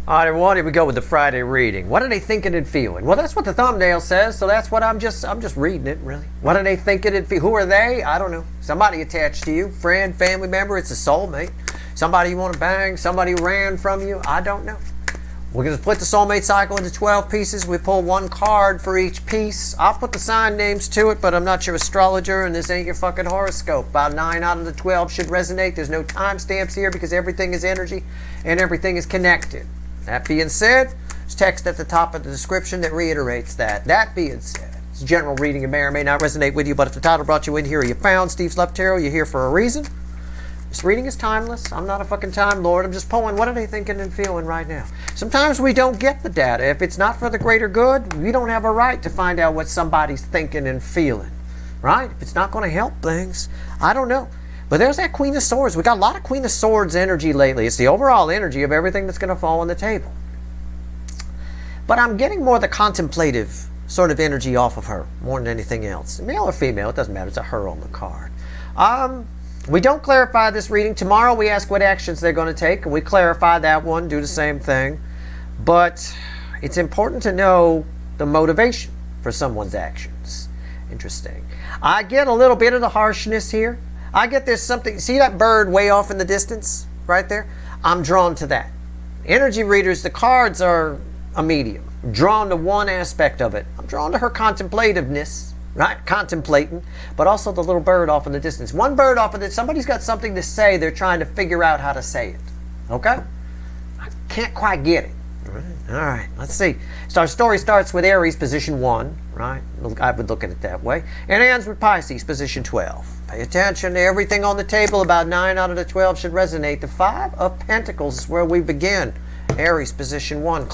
All right, everyone, here we go with the Friday reading. What are they thinking and feeling? Well, that's what the thumbnail says, so that's what I'm just reading it, really. What are they thinking and feeling? Who are they? I don't know. Somebody attached to you, friend, family member, it's a soulmate. Somebody you want to bang, somebody who ran from you, I don't know. We're going to split the soulmate cycle into 12 pieces. We pull one card for each piece. I'll put the sign names to it, but I'm not your astrologer, and this ain't your fucking horoscope. About 9 out of the 12 should resonate. There's no timestamps here because everything is energy and everything is connected. That being said, there's text at the top of the description that reiterates that. That being said, it's a general reading. It may or may not resonate with you, but if the title brought you in here, you found Steve's Love Tarot, you're here for a reason. This reading is timeless. I'm not a fucking time lord. I'm just pulling what are they thinking and feeling right now. Sometimes we don't get the data. If it's not for the greater good, we don't have a right to find out what somebody's thinking and feeling. Right? If it's not going to help things, I don't know. But there's that Queen of Swords. We got a lot of Queen of Swords energy lately. It's the overall energy of everything that's going to fall on the table. But I'm getting more the contemplative sort of energy off of her, more than anything else. Male or female, it doesn't matter. It's a her on the card. We don't clarify this reading. Tomorrow we ask what actions they're going to take, and we clarify that one, do the same thing. But it's important to know the motivation for someone's actions. Interesting. I get a little bit of the harshness here. I get there's something, see that bird way off in the distance, right there? I'm drawn to that. Energy readers, the cards are a medium. I'm drawn to one aspect of it. I'm drawn to her contemplativeness, right? Contemplating, but also the little bird off in the distance. One bird off in the, somebody's got something to say, they're trying to figure out how to say it, okay? I can't quite get it. All right, let's see. So our story starts with Aries, position 1, right? I would look at it that way. And ends with Pisces, position 12. Pay attention to everything on the table. About 9 out of the 12 should resonate. The 5 of Pentacles is where we begin. Aries, position 1.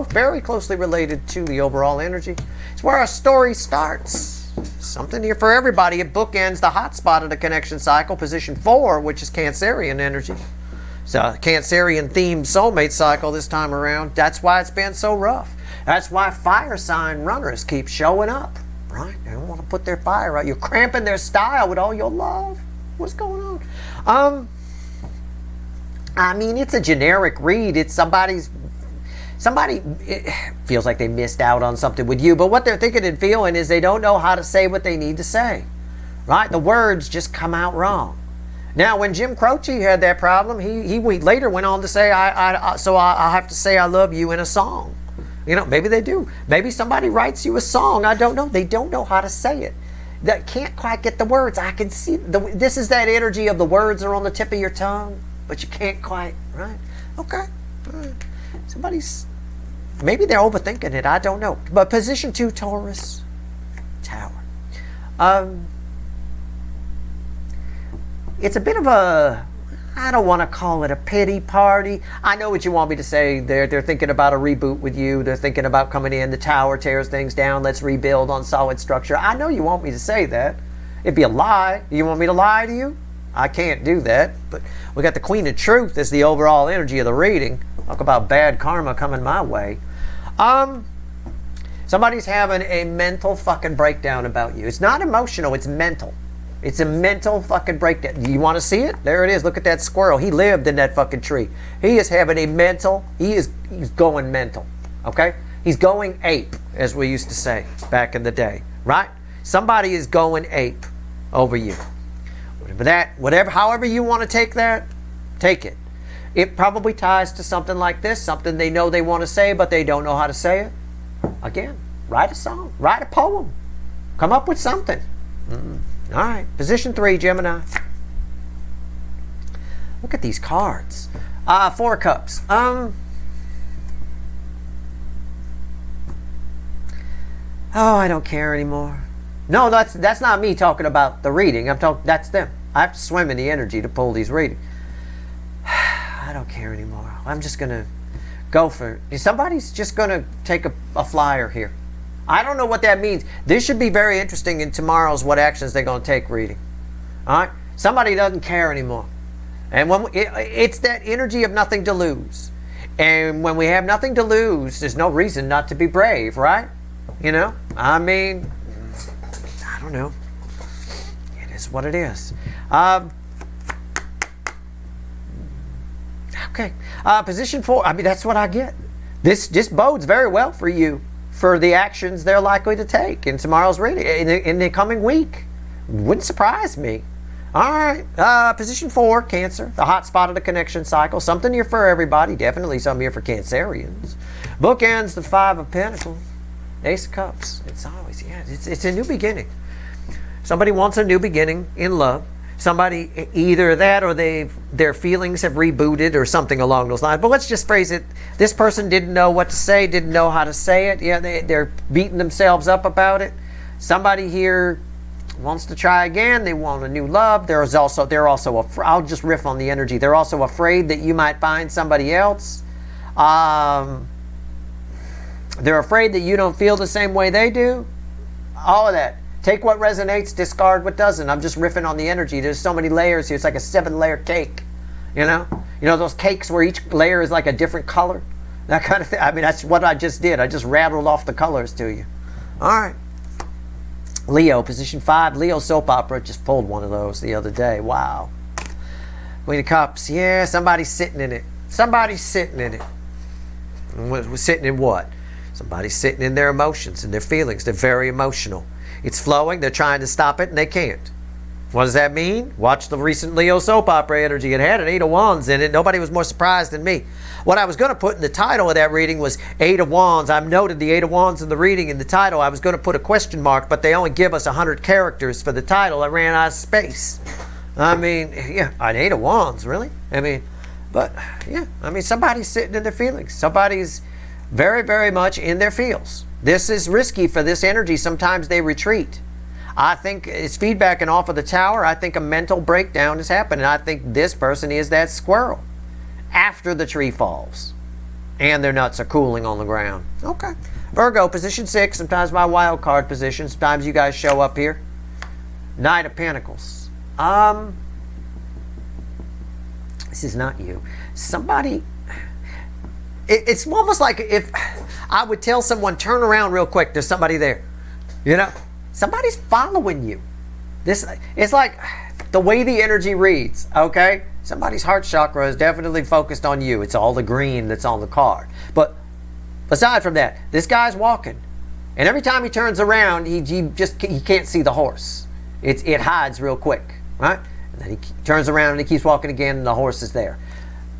Very closely related to the overall energy. It's where our story starts. Something here for everybody. It bookends the hot spot of the connection cycle, position 4, which is Cancerian energy. So Cancerian themed soulmate cycle this time around. That's why it's been so rough. That's why fire sign runners keep showing up, right? They don't want to put their fire out. You're cramping their style with all your love. What's going on? I mean, it's a generic read. It's somebody it feels like they missed out on something with you, but what they're thinking and feeling is they don't know how to say what they need to say, right? The words just come out wrong. Now, when Jim Croce had that problem, he later went on to say, so I have to say I love you in a song. You know, maybe they do. Maybe somebody writes you a song. I don't know. They don't know how to say it. They can't quite get the words. I can see, this is that energy of the words are on the tip of your tongue, but you can't quite, right? Okay. Somebody's, maybe they're overthinking it. I don't know. But position 2, Taurus, Tower. It's a bit of a, I don't want to call it a pity party. I know what you want me to say. They're thinking about a reboot with you. They're thinking about coming in. The tower tears things down. Let's rebuild on solid structure. I know you want me to say that. It'd be a lie. You want me to lie to you? I can't do that. But we got the Queen of Truth as the overall energy of the reading. Talk about bad karma coming my way. Somebody's having a mental fucking breakdown about you. It's not emotional. It's mental. It's a mental fucking breakdown. You want to see it? There it is. Look at that squirrel. He lived in that fucking tree. He is having a mental, he's going mental. Okay? He's going ape, as we used to say back in the day. Right? Somebody is going ape over you. However you want to take that, take it. It probably ties to something like this, something they know they want to say, but they don't know how to say it. Again, write a song, write a poem, come up with something. All right, position 3, Gemini. Look at these cards. 4 of Cups. Oh, I don't care anymore. No, that's not me talking about the reading. That's them. I have to swim in the energy to pull these readings. I don't care anymore. I'm just gonna go for it. Somebody's just gonna take a flyer here. I don't know what that means. This should be very interesting in tomorrow's what actions they're going to take reading. All right? Somebody doesn't care anymore. And when it's that energy of nothing to lose. And when we have nothing to lose, there's no reason not to be brave, right? You know? I mean, I don't know. It is what it is. Okay. Position 4. I mean, that's what I get. This bodes very well for you, for the actions they're likely to take in tomorrow's reading, in the coming week. Wouldn't surprise me. All right. Position 4, Cancer. The hot spot of the connection cycle. Something here for everybody. Definitely something here for Cancerians. Bookends the 5 of Pentacles. Ace of Cups. It's always, yeah, it's a new beginning. Somebody wants a new beginning in love. Somebody, either that or their feelings have rebooted or something along those lines. But let's just phrase it. This person didn't know what to say, didn't know how to say it. Yeah, they're beating themselves up about it. Somebody here wants to try again. They want a new love. They're also I'll just riff on the energy. They're also afraid that you might find somebody else. They're afraid that you don't feel the same way they do. All of that. Take what resonates, discard what doesn't. I'm just riffing on the energy. There's so many layers here. It's like a 7-layer cake. You know those cakes where each layer is like a different color? That kind of thing. I mean, that's what I just did. I just rattled off the colors to you. All right. Leo, position 5. Leo soap opera. Just pulled one of those the other day. Wow. Queen of Cups. Yeah, somebody's sitting in it. Somebody's sitting in it. Sitting in what? Somebody's sitting in their emotions and their feelings. They're very emotional. It's flowing. They're trying to stop it, and they can't. What does that mean? Watch the recent Leo soap opera energy. It had an 8 of Wands in it. Nobody was more surprised than me. What I was going to put in the title of that reading was 8 of Wands. I've noted the 8 of Wands in the reading in the title. I was going to put a question mark, but they only give us 100 characters for the title. I ran out of space. I mean, yeah, an 8 of Wands, really? I mean, but, yeah. I mean, somebody's sitting in their feelings. Somebody's very, very much in their feels. This is risky for this energy. Sometimes they retreat. I think it's feedbacking off of the tower. I think a mental breakdown is happening. I think this person is that squirrel after the tree falls and their nuts are cooling on the ground. Okay. Virgo, position 6. Sometimes my wild card position. Sometimes you guys show up here. Knight of Pentacles. This is not you. Somebody... It's almost like if I would tell someone, turn around real quick, there's somebody there. Somebody's following you. It's like the way the energy reads, okay? Somebody's heart chakra is definitely focused on you. It's all the green that's on the card. But aside from that, this guy's walking. And every time he turns around, he can't see the horse. It hides real quick, right? And then he turns around and he keeps walking again and the horse is there.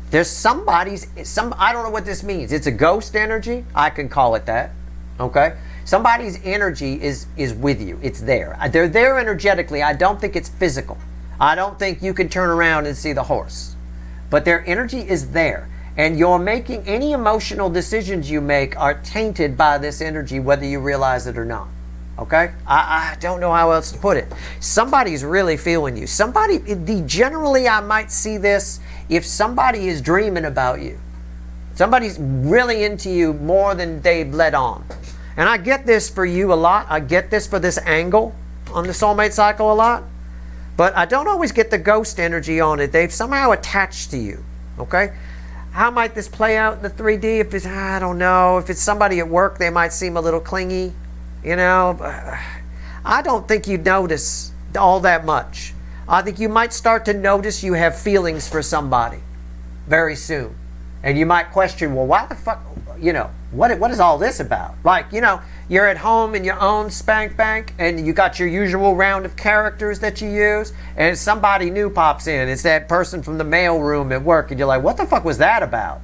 There's I don't know what this means. It's a ghost energy. I can call it that. Okay? Somebody's energy is with you. It's there. They're there energetically. I don't think it's physical. I don't think you can turn around and see the horse. But their energy is there. And you're making any emotional decisions you make are tainted by this energy, whether you realize it or not. Okay? I don't know how else to put it. Somebody's really feeling you. Generally, I might see this if somebody is dreaming about you. Somebody's really into you more than they've let on. And I get this for you a lot. I get this for this angle on the soulmate cycle a lot. But I don't always get the ghost energy on it. They've somehow attached to you. Okay? How might this play out in the 3D? If it's, I don't know. If it's somebody at work, they might seem a little clingy. I don't think you'd notice all that much. I think you might start to notice you have feelings for somebody very soon. And you might question, well, why the fuck, what is all this about? Like, you're at home in your own spank bank and you got your usual round of characters that you use and somebody new pops in. It's that person from the mail room at work and you're like, what the fuck was that about?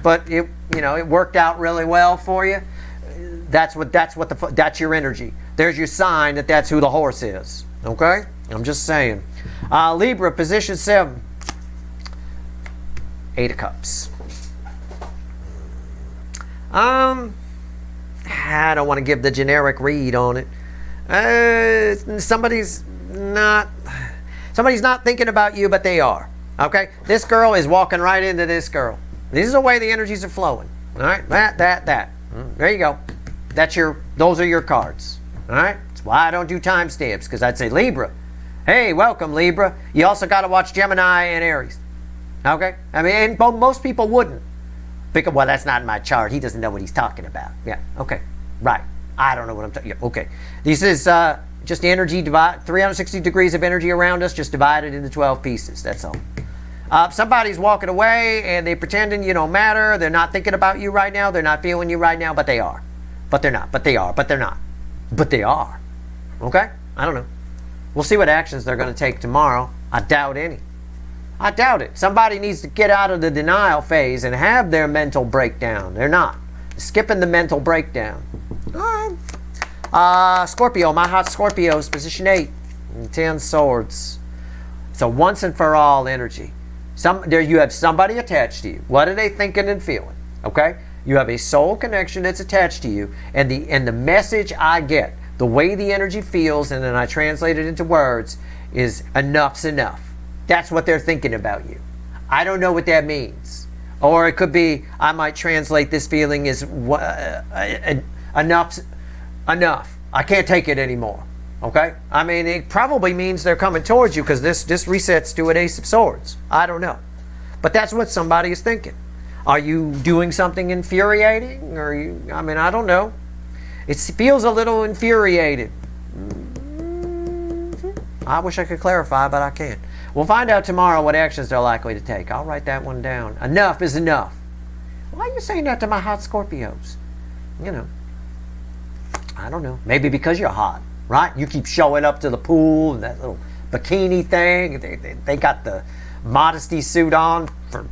But it worked out really well for you. That's your energy. There's your sign that that's who the horse is. Okay? I'm just saying. Libra, position 7. 8 of Cups. I don't want to give the generic read on it. Somebody's not thinking about you, but they are. Okay? This girl is walking right into this girl. This is the way the energies are flowing. All right? That. There you go. Those are your cards. All right? That's why I don't do timestamps, because I'd say Libra. Hey, welcome, Libra. You also got to watch Gemini and Aries. Okay? I mean, and most people wouldn't. Because, well, that's not in my chart. He doesn't know what he's talking about. Yeah, okay. Right. I don't know what I'm talking about. Yeah, okay. This is just energy, 360 degrees of energy around us, just divided into 12 pieces. That's all. Somebody's walking away and they're pretending you don't matter. They're not thinking about you right now. They're not feeling you right now, but they are. But they're not. But they are. But they're not. But they are. Okay? I don't know. We'll see what actions they're going to take tomorrow. I doubt any. I doubt it. Somebody needs to get out of the denial phase and have their mental breakdown. They're not. Skipping the mental breakdown. All right. Scorpio. My hot Scorpios. Position 8. 10 swords. It's a once and for all energy. There you have somebody attached to you. What are they thinking and feeling? Okay? You have a soul connection that's attached to you, and the message I get, the way the energy feels, and then I translate it into words, is enough's enough. That's what they're thinking about you. I don't know what that means. Or it could be, I might translate this feeling as enough's enough. I can't take it anymore. Okay? I mean, it probably means they're coming towards you because this resets to an Ace of Swords. I don't know. But that's what somebody is thinking. Are you doing something infuriating? Or I don't know. It feels a little infuriated. I wish I could clarify, but I can't. We'll find out tomorrow what actions they're likely to take. I'll write that one down. Enough is enough. Why are you saying that to my hot Scorpios? I don't know. Maybe because you're hot. Right? You keep showing up to the pool and that little bikini thing. They got the modesty suit on for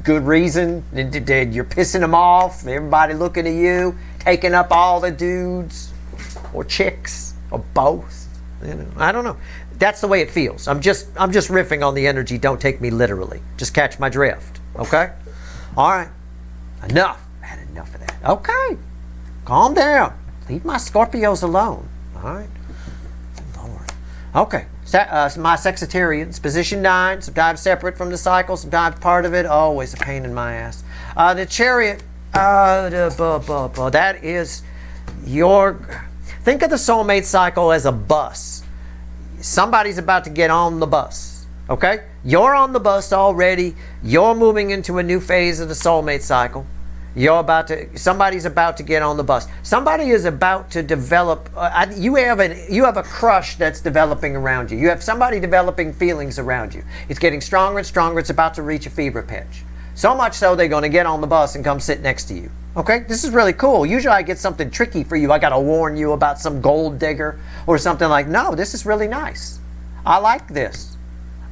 good reason. You're pissing them off. Everybody looking at you, taking up all the dudes or chicks or both. I don't know. That's the way it feels. I'm just riffing on the energy. Don't take me literally. Just catch my drift. Okay? All right. Enough. I had enough of that. Okay. Calm down. Leave my Scorpios alone. All right. Lord. Okay. My Sagittarians, position 9, sometimes separate from the cycle, sometimes part of it, always a pain in my ass. The Chariot, that is think of the soulmate cycle as a bus. Somebody's about to get on the bus. Okay? You're on the bus already. You're moving into a new phase of the soulmate cycle. Somebody's about to get on the bus. Somebody is about to develop. You have a crush that's developing around you. You have somebody developing feelings around you. It's getting stronger and stronger. It's about to reach a fever pitch. So much so they're going to get on the bus and come sit next to you. Okay, this is really cool. Usually I get something tricky for you. I got to warn you about some gold digger or something like. No, this is really nice. I like this.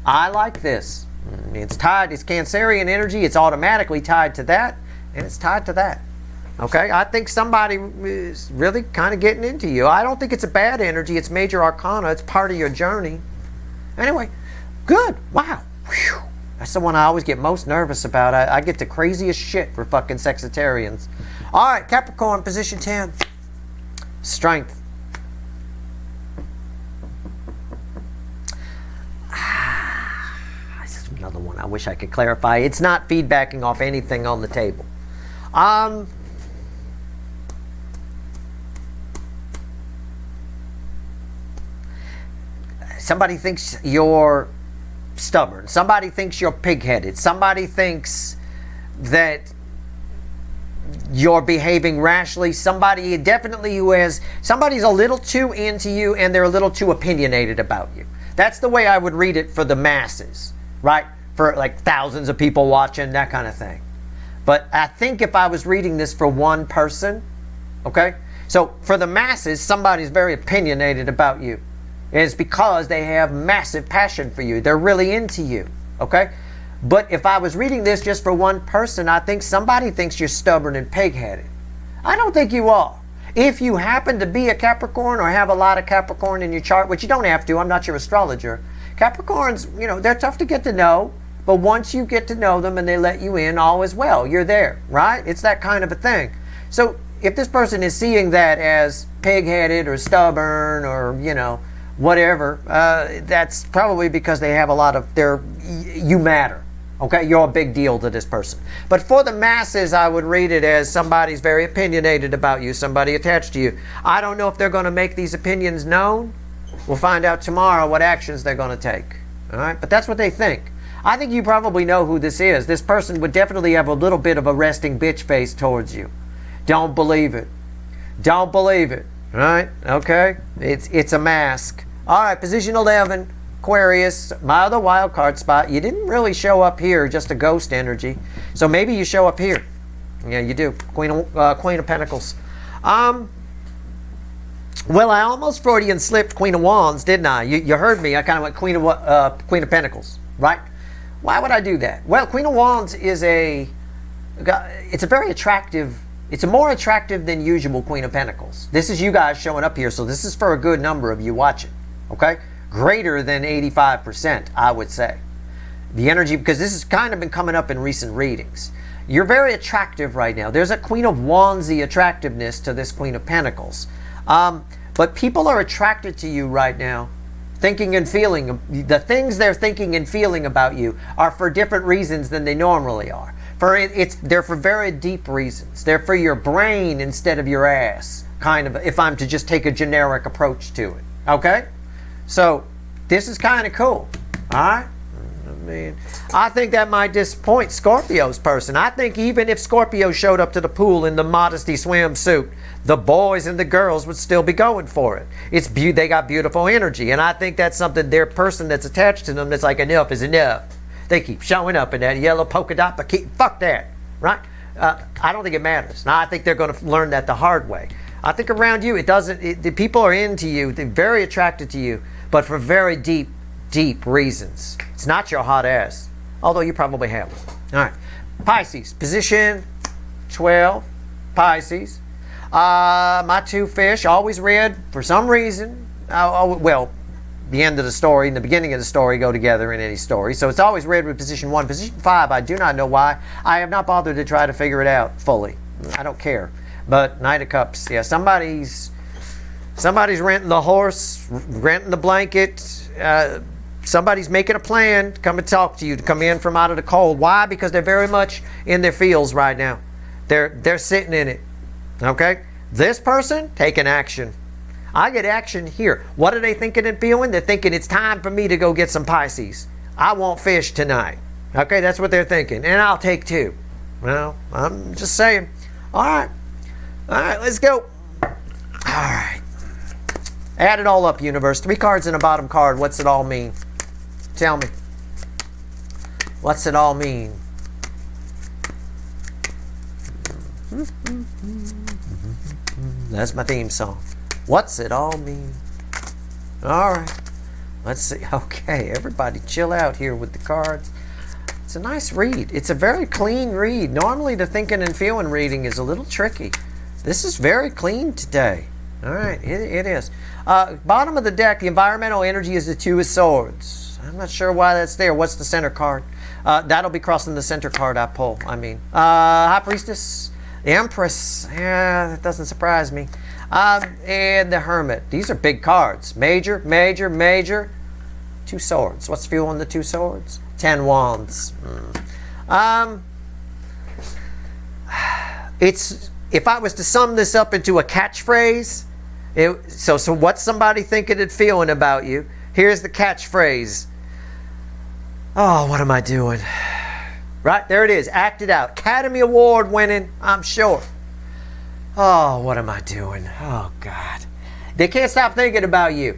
I like this. It's tied. It's Cancerian energy. It's automatically tied to that. And it's tied to that. Okay? I think somebody is really kind of getting into you. I don't think it's a bad energy. It's major arcana. It's part of your journey. Anyway, good. Wow. Whew. That's the one I always get most nervous about. I get the craziest shit for fucking Sagittarians. All right, Capricorn, position 10. Strength. This is another one I wish I could clarify. It's not feedbacking off anything on the table. Somebody thinks you're stubborn. Somebody thinks you're pig-headed. Somebody thinks that you're behaving rashly. Somebody's a little too into you and they're a little too opinionated about you. That's the way I would read it for the masses, right? For like thousands of people watching, that kind of thing. But I think if I was reading this for one person, okay? So for the masses, somebody's very opinionated about you. It's because they have massive passion for you. They're really into you, okay? But if I was reading this just for one person, I think somebody thinks you're stubborn and pig-headed. I don't think you are. If you happen to be a Capricorn or have a lot of Capricorn in your chart, which you don't have to, I'm not your astrologer. Capricorns, they're tough to get to know. But once you get to know them and they let you in, all is well. You're there, right? It's that kind of a thing. So if this person is seeing that as pig-headed or stubborn or, whatever, that's probably because they have a lot of you matter. Okay? You're a big deal to this person. But for the masses, I would read it as somebody's very opinionated about you, somebody attached to you. I don't know if they're going to make these opinions known. We'll find out tomorrow what actions they're going to take. All right? But that's what they think. I think you probably know who this is. This person would definitely have a little bit of a resting bitch face towards you. Don't believe it. Don't believe it. All right? Okay? It's a mask. All right, position 11. Aquarius, my other wild card spot. You didn't really show up here, just a ghost energy. So maybe you show up here. Yeah, you do. Queen of Pentacles. Well, I almost Freudian slipped Queen of Wands, didn't I? You heard me. I kind of went Queen of Pentacles, right? Why would I do that? Well, Queen of Wands is it's a very attractive, it's a more attractive than usual Queen of Pentacles. This is you guys showing up here, so this is for a good number of you watching, okay? Greater than 85%, I would say. The energy, because this has kind of been coming up in recent readings. You're very attractive right now. There's a Queen of Wandsy attractiveness to this Queen of Pentacles. But people are attracted to you right now, thinking and feeling. The things they're thinking and feeling about you are for different reasons than they normally are. They're for very deep reasons. They're for your brain instead of your ass, kind of, if I'm to just take a generic approach to it. Okay? So, this is kind of cool. Alright? I think that might disappoint Scorpio's person. I think even if Scorpio showed up to the pool in the modesty swimsuit, the boys and the girls would still be going for it. They got beautiful energy, and I think that's something their person that's attached to them that's like, enough is enough. They keep showing up in that yellow polka dot bikini. Fuck that, right? I don't think it matters. Now, I think they're going to learn that the hard way. I think around you, the people are into you, they're very attracted to you, but for very deep reasons. It's not your hot ass, although you probably have one. All right, Pisces, position 12, Pisces. My two fish, always red for some reason. Well, the end of the story and the beginning of the story go together in any story. So it's always red with position 1. Position 5, I do not know why. I have not bothered to try to figure it out fully. I don't care. But Knight of Cups, yeah, somebody's renting the horse, renting the blanket. Somebody's making a plan to come and talk to you, to come in from out of the cold. Why? Because they're very much in their feels right now. They're sitting in it. Okay? This person taking action. I get action here. What are they thinking and feeling? They're thinking it's time for me to go get some Pisces. I want fish tonight. Okay, that's what they're thinking. And I'll take 2. Well, I'm just saying. All right, let's go. All right. Add it all up, universe. 3 cards in a bottom card. What's it all mean? Tell me. What's it all mean? That's my theme song. What's it all mean? All right. Let's see. Okay, everybody chill out here with the cards. It's a nice read. It's a very clean read. Normally the thinking and feeling reading is a little tricky. This is very clean today. All right, it is. Bottom of the deck, the environmental energy is the 2 of Swords. I'm not sure why that's there. What's the center card? That'll be crossing the center card I pull, High Priestess, the Empress. Yeah, that doesn't surprise me. And the Hermit. These are big cards. Major, major, major. 2 swords. What's feeling the 2 swords? 10 wands. It's, if I was to sum this up into a catchphrase, so what's somebody thinking and feeling about you? Here's the catchphrase. Oh, what am I doing? Right, there it is. Act it out. Academy Award winning, I'm sure. Oh, what am I doing? Oh, God. They can't stop thinking about you.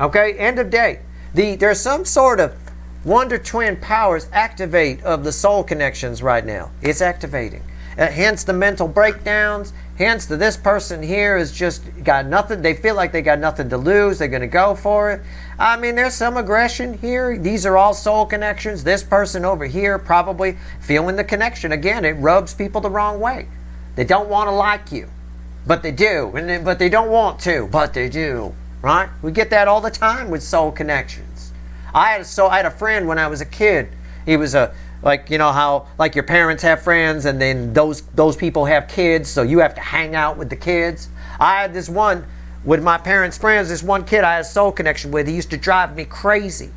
Okay, end of day. There's some sort of Wonder Twin powers activate of the soul connections right now. It's activating. Hence the mental breakdowns. Hence this person here has just got nothing. They feel like they got nothing to lose. They're going to go for it. I mean, there's some aggression here. These are all soul connections. This person over here probably feeling the connection. Again, it rubs people the wrong way. They don't want to like you, but they do. But they don't want to, but they do. Right? We get that all the time with soul connections. I had a friend when I was a kid. He was like, you know how like your parents have friends and then those people have kids, so you have to hang out with the kids. I had this one with my parents' friends, this one kid I had a soul connection with. He used to drive me crazy.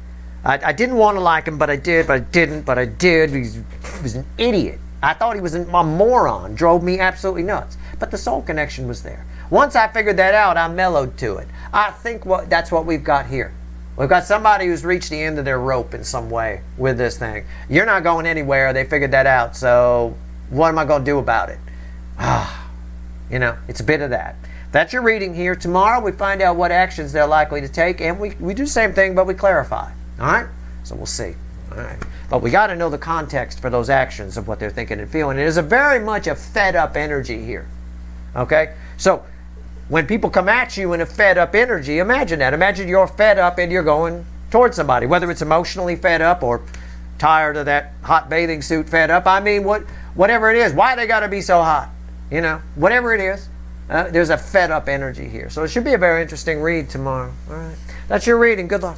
I didn't want to like him, but I did, but I didn't, but I did. He was an idiot. I thought he was a moron. Drove me absolutely nuts. But the soul connection was there. Once I figured that out, I mellowed to it. I think that's what we've got here. We've got somebody who's reached the end of their rope in some way with this thing. You're not going anywhere. They figured that out. So what am I going to do about it? You know, it's a bit of that. That's your reading here. Tomorrow we find out what actions they're likely to take, and we do the same thing, but we clarify. All right? So we'll see. All right. But we got to know the context for those actions of what they're thinking and feeling. It is a very much a fed up energy here. Okay? So when people come at you in a fed up energy, imagine that. Imagine you're fed up and you're going towards somebody, whether it's emotionally fed up or tired of that hot bathing suit fed up. I mean, whatever it is, why they got to be so hot? You know, whatever it is, there's a fed up energy here. So it should be a very interesting read tomorrow. All right. That's your reading. Good luck.